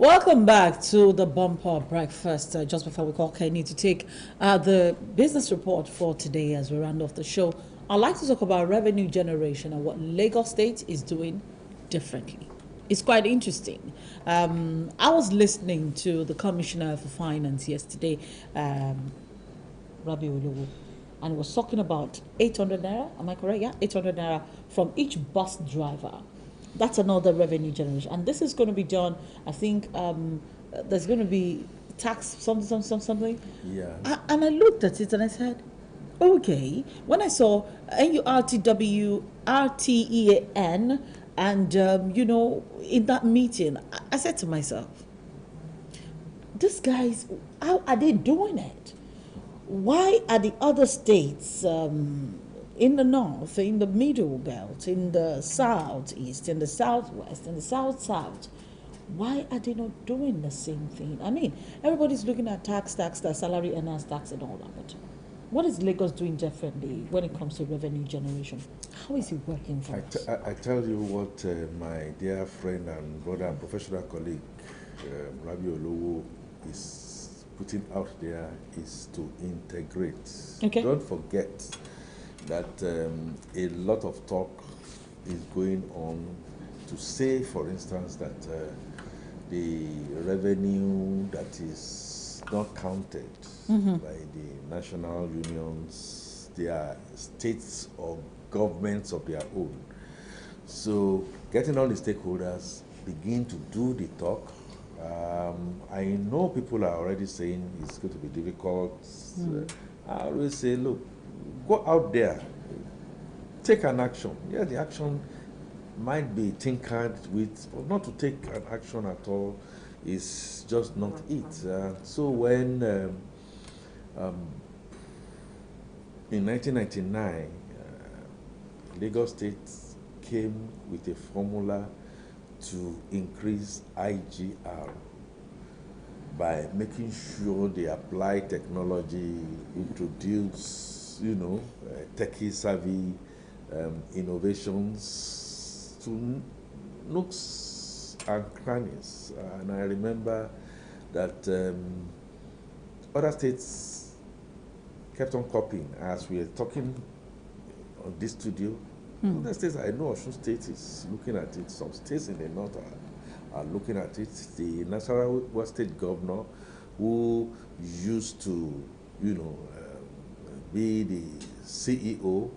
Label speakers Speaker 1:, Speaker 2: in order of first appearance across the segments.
Speaker 1: Welcome back to the Bumper Breakfast. Just before we call Kenny to take the business report for today as we round off the show, I'd like to talk about revenue generation and what Lagos State is doing differently. It's quite interesting. I was listening to the Commissioner for Finance yesterday, Rabi Olowo, and was talking about 800 naira. Am I correct? Yeah, 800 naira from each bus driver. That's another revenue generation, and this is going to be done. I think there's going to be tax something.
Speaker 2: Yeah.
Speaker 1: And I looked at it and I said, okay. When I saw NURTW RTEAN, and in that meeting, I said to myself, these guys, how are they doing it? Why are the other states in the north, in the middle belt, in the southeast, in the southwest, in the south, why are they not doing the same thing? I mean, everybody's looking at tax, salary earners tax and all that, but what is Lagos doing differently when it comes to revenue generation? How is it working for us?
Speaker 2: I tell you what my dear friend and brother and professional colleague, Rabi Olowo, is putting out there is to integrate.
Speaker 1: Okay.
Speaker 2: Don't forget that a lot of talk is going on to say, for instance, that the revenue that is not counted by the national unions, they are states or governments of their own. So getting all the stakeholders begin to do the talk. I know people are already saying it's going to be difficult. I always say, look, go out there, take an action. Yeah, the action might be tinkered with, but not to take an action at all is just not it. So when in 1999, Lagos State came with a formula to increase IGR by making sure they apply technology, introduce, techie savvy innovations to nooks and crannies. And I remember that other states kept on copying as we were talking on this studio. Other states, I know Osun State is looking at it. Some states in the north are looking at it. The Nasarawa State governor, who used to, be the CEO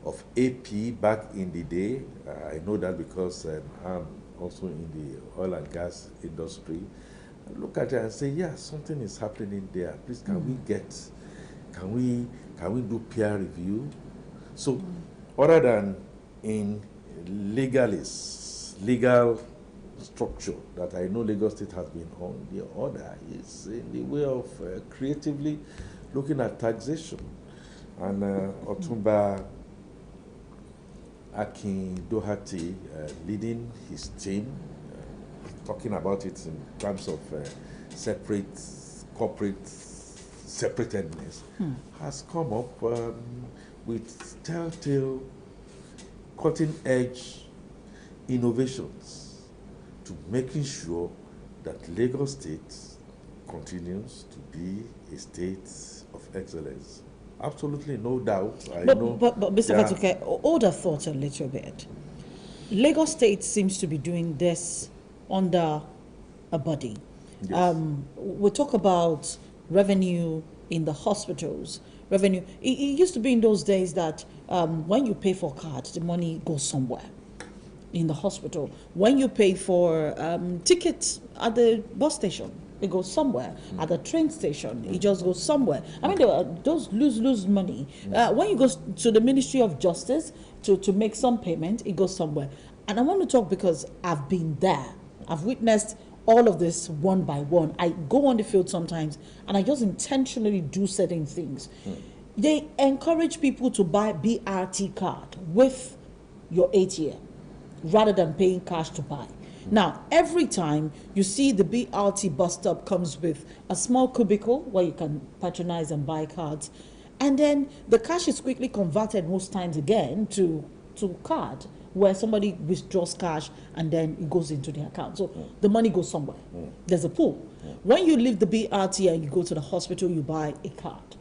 Speaker 2: of AP back in the day. I know that because I'm also in the oil and gas industry. I look at it and say, yeah, something is happening there. Please, can we do peer review? So, other than in legal structure that I know Lagos State has been on, the other is in the way of creatively looking at taxation. And Otumba Akin Doherty leading his team, talking about it in terms of separate corporate separatedness, has come up with telltale cutting-edge innovations to making sure that Lagos State continues to be a state of excellence. Absolutely no doubt.
Speaker 1: But Mr. Fatuke, hold a thought a little bit. Lagos State seems to be doing this under a body.
Speaker 2: Yes.
Speaker 1: We talk about revenue in the hospitals. Revenue. It used to be in those days that when you pay for cards, the money goes somewhere in the hospital. When you pay for tickets at the bus station, it goes somewhere. At the train station, it just goes somewhere. I mean, those lose money. When you go to the Ministry of Justice to make some payment, it goes somewhere. And I want to talk because I've been there. I've witnessed all of this one by one. I go on the field sometimes and I just intentionally do certain things. They encourage people to buy BRT card with your ATM rather than paying cash to buy. Now, every time you see the BRT bus stop comes with a small cubicle where you can patronize and buy cards, and then the cash is quickly converted most times again to card where somebody withdraws cash and then it goes into the account. So the money goes somewhere. There's a pool. When you leave the BRT and you go to the hospital, you buy a card.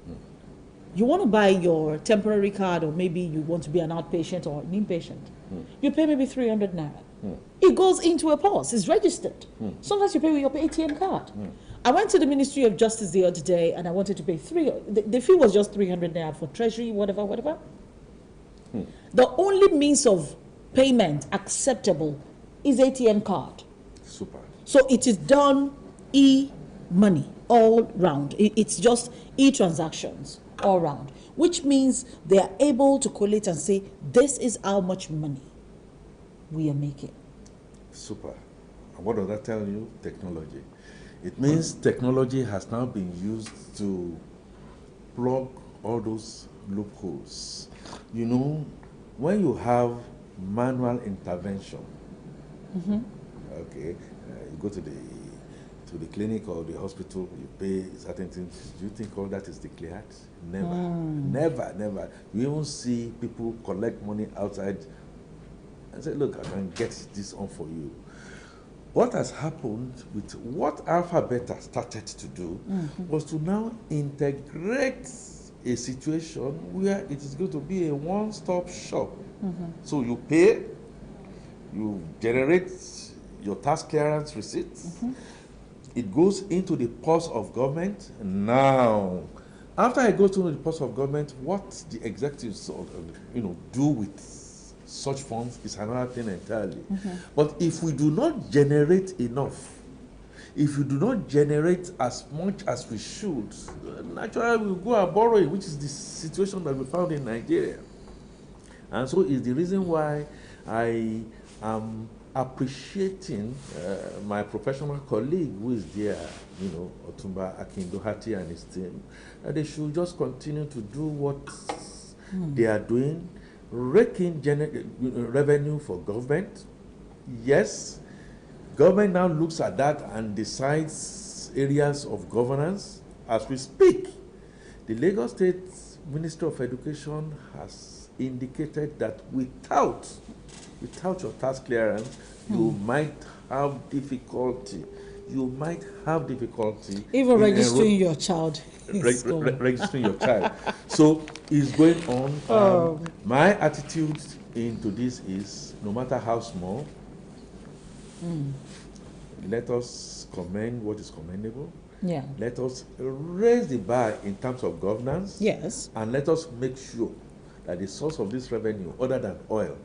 Speaker 1: You want to buy your temporary card, or maybe you want to be an outpatient or an inpatient. You pay maybe 300 naira. It goes into a purse. It's registered. Sometimes you pay with your ATM card. I went to the Ministry of Justice the other day and I wanted to pay the fee was just 300 naira for treasury, whatever. The only means of payment acceptable is ATM card.
Speaker 2: Super.
Speaker 1: So it is done e-money all round. It's just e-transactions all round, which means they are able to collate and say, this is how much money we are making.
Speaker 2: Super. And what does that tell you? Technology. It means technology has now been used to plug all those loopholes. You know, when you have manual intervention, okay, you go to the clinic or the hospital, you pay certain things. Do you think all that is declared? Never. You even see people collect money outside and say, look, I can get this on for you. What has happened with what Alpha Beta started to do was to now integrate a situation where it is going to be a one-stop shop. So you pay, you generate your tax clearance receipts, it goes into the purse of government. Now, after it goes to the purse of government, what the executives do with such funds is another thing entirely. But if we do not generate enough, if we do not generate as much as we should, naturally we'll go and borrow it, which is the situation that we found in Nigeria. And so it's the reason why I am appreciating my professional colleague who is there, Otumba Akindohati and his team, that they should just continue to do what they are doing, raking revenue for government. Yes, government now looks at that and decides areas of governance. As we speak, the Lagos State Ministry of Education has indicated that without your tax clearance, you might have difficulty.
Speaker 1: Even registering your child.
Speaker 2: Registering your child. So it's going on. My attitude into this is, no matter how small, let us commend what is commendable.
Speaker 1: Yeah.
Speaker 2: Let us raise the bar in terms of governance.
Speaker 1: Yes.
Speaker 2: And let us make sure that the source of this revenue, other than oil,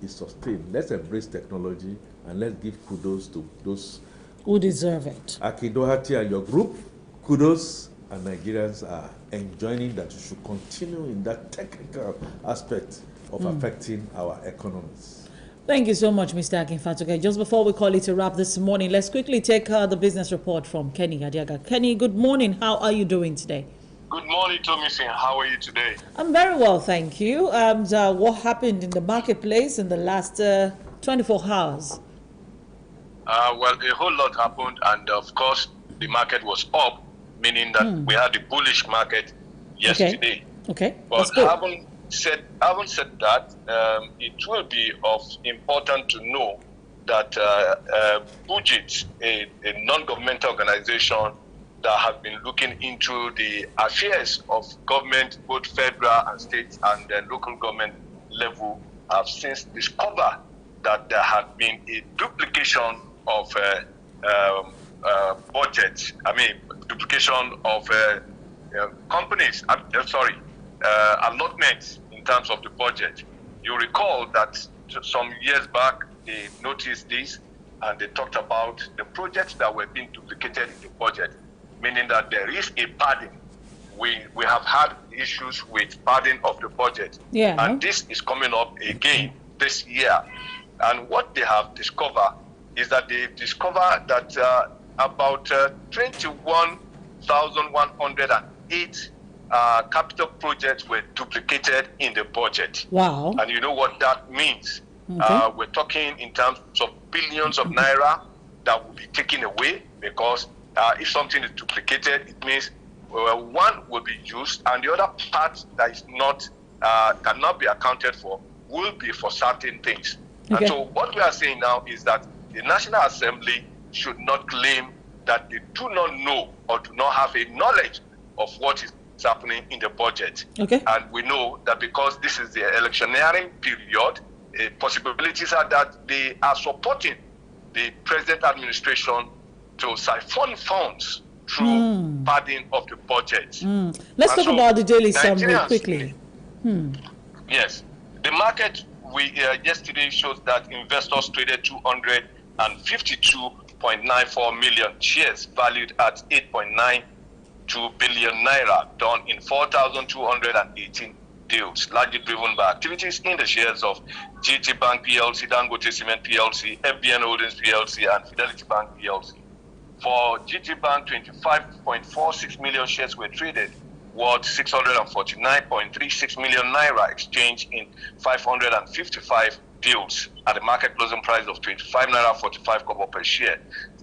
Speaker 2: is sustained. Let's embrace technology and let's give kudos to those
Speaker 1: who deserve it.
Speaker 2: Akindohati and your group, kudos, and Nigerians are enjoying that. You should continue in that technical aspect of affecting our economies.
Speaker 1: Thank you so much, Mr. Akinfatuke. Just before we call it a wrap this morning, let's quickly take the business report from Kenny Adiaga. Kenny, good morning. How are you doing today?
Speaker 3: Good morning, Tomisin. How are you today?
Speaker 1: I'm very well, thank you. What happened in the marketplace in the last 24 hours?
Speaker 3: Well, a whole lot happened, and of course, the market was up, meaning that we had the bullish market yesterday.
Speaker 1: Okay.
Speaker 3: But having said that, it will be of important to know that Budget, a non-governmental organization that have been looking into the affairs of government, both federal and state and local government level, have since discovered that there had been a duplication of budget. Duplication of companies. Allotments in terms of the budget. You recall that some years back they noticed this and they talked about the projects that were being duplicated in the budget, meaning that there is a padding. We have had issues with padding of the budget.
Speaker 1: Yeah.
Speaker 3: And this is coming up again this year. And what they have discovered is that they discovered that about 21,108 capital projects were duplicated in the budget.
Speaker 1: Wow.
Speaker 3: And you know what that means? Okay. We're talking in terms of billions of naira that will be taken away, because if something is duplicated, it means one will be used and the other part that is not cannot be accounted for will be for certain things.
Speaker 1: Okay.
Speaker 3: And so what we are saying now is that the National Assembly should not claim that they do not know or do not have a knowledge of what is happening in the budget.
Speaker 1: Okay.
Speaker 3: And we know that because this is the electioneering period, possibilities are that they are supporting the present administration to siphon funds through padding of the budget.
Speaker 1: Let's talk about the daily summary
Speaker 3: Nigerians,
Speaker 1: quickly.
Speaker 3: Yes, the market yesterday shows that investors traded 252.94 million shares valued at 8.92 billion naira, done in 4,218 deals, largely driven by activities in the shares of GT Bank PLC, Dangote Cement PLC, FBN Holdings PLC, and Fidelity Bank PLC. For GT Bank, 25.46 million shares were traded, worth 649.36 million naira, exchanged in 555 deals at a market closing price of 25 naira 45 kobo per share.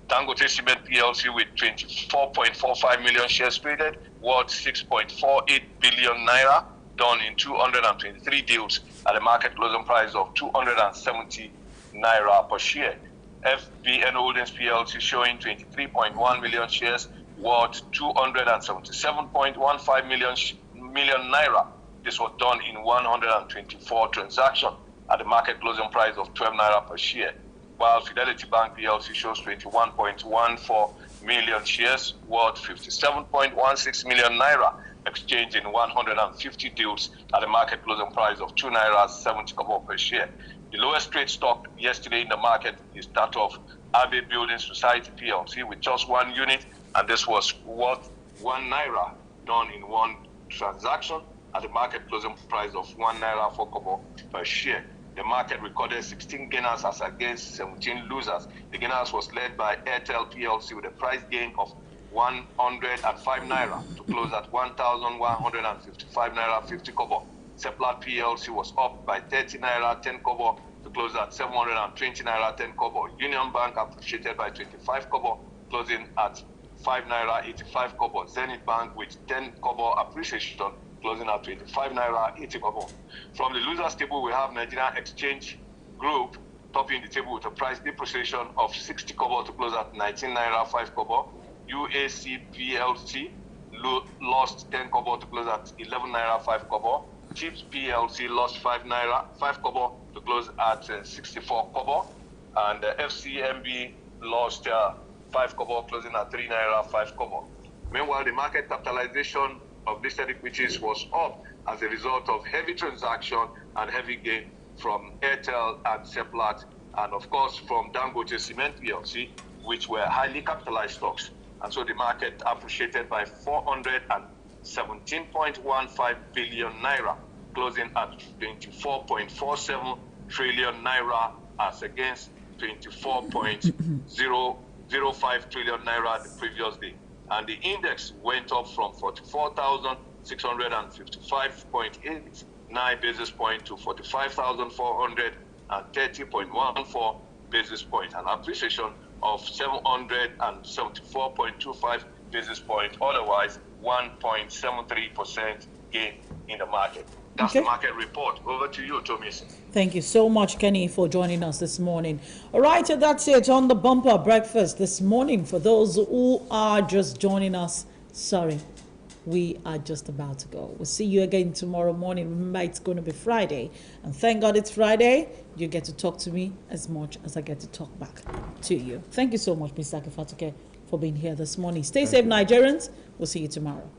Speaker 3: Dangote Cement PLC with 24.45 million shares traded, worth 6.48 billion naira, done in 223 deals at a market closing price of 270 naira per share. FBN Holdings PLC showing 23.1 million shares, worth 277.15 million naira. This was done in 124 transactions at the market closing price of 12 naira per share. While Fidelity Bank PLC shows 21.14 million shares, worth 57.16 million naira, exchanged in 150 deals at a market closing price of 2 naira 70 kobo per share. The lowest trade stock yesterday in the market is that of Abbey Building Society PLC with just one unit, and this was worth 1 naira, done in one transaction at the market closing price of 1 naira 4 kobo per share. The market recorded 16 gainers as against 17 losers. The gainers was led by Airtel PLC with a price gain of 105 naira to close at 1,155 naira 50 kobo. Seplat PLC was up by 30 naira 10 kobo to close at 720 naira 10 kobo. Union Bank appreciated by 25 kobo, closing at 5 naira 85 kobo. Zenith Bank with 10 kobo appreciation, closing at 25 naira 80 kobo. From the losers table, we have Nigerian Exchange Group topping the table with a price depreciation of 60 kobo to close at 19 naira 5 kobo. UAC PLC lost 10 kobo to close at 11 naira 5 kobo. Chips PLC lost 5 kobo to close at 64 kobo. And FCMB lost 5 kobo, closing at 3 naira 5 kobo. Meanwhile, the market capitalization of listed equities was up as a result of heavy transaction and heavy gain from Airtel and Seplat, and of course from Dangote Cement PLC, which were highly capitalized stocks. And so the market appreciated by 417.15 billion naira, closing at 24.47 trillion naira as against 24.005 trillion naira the previous day. And the index went up from 44,655.89 basis point to 45,430.14 basis point, an appreciation of 774.25 basis point, otherwise 1.73% gain in the market. That's
Speaker 1: Okay.
Speaker 3: the market report. Over to you, Tomis.
Speaker 1: Thank you so much, Kenny, for joining us this morning. All right, so that's it on the bumper breakfast this morning. For those who are just joining us, sorry, we are just about to go. We'll see you again tomorrow morning. Remember, it's going to be Friday. And thank God it's Friday. You get to talk to me as much as I get to talk back to you. Thank you so much, Mr. Akefatuke, for being here this morning. Stay safe, Nigerians. We'll see you tomorrow.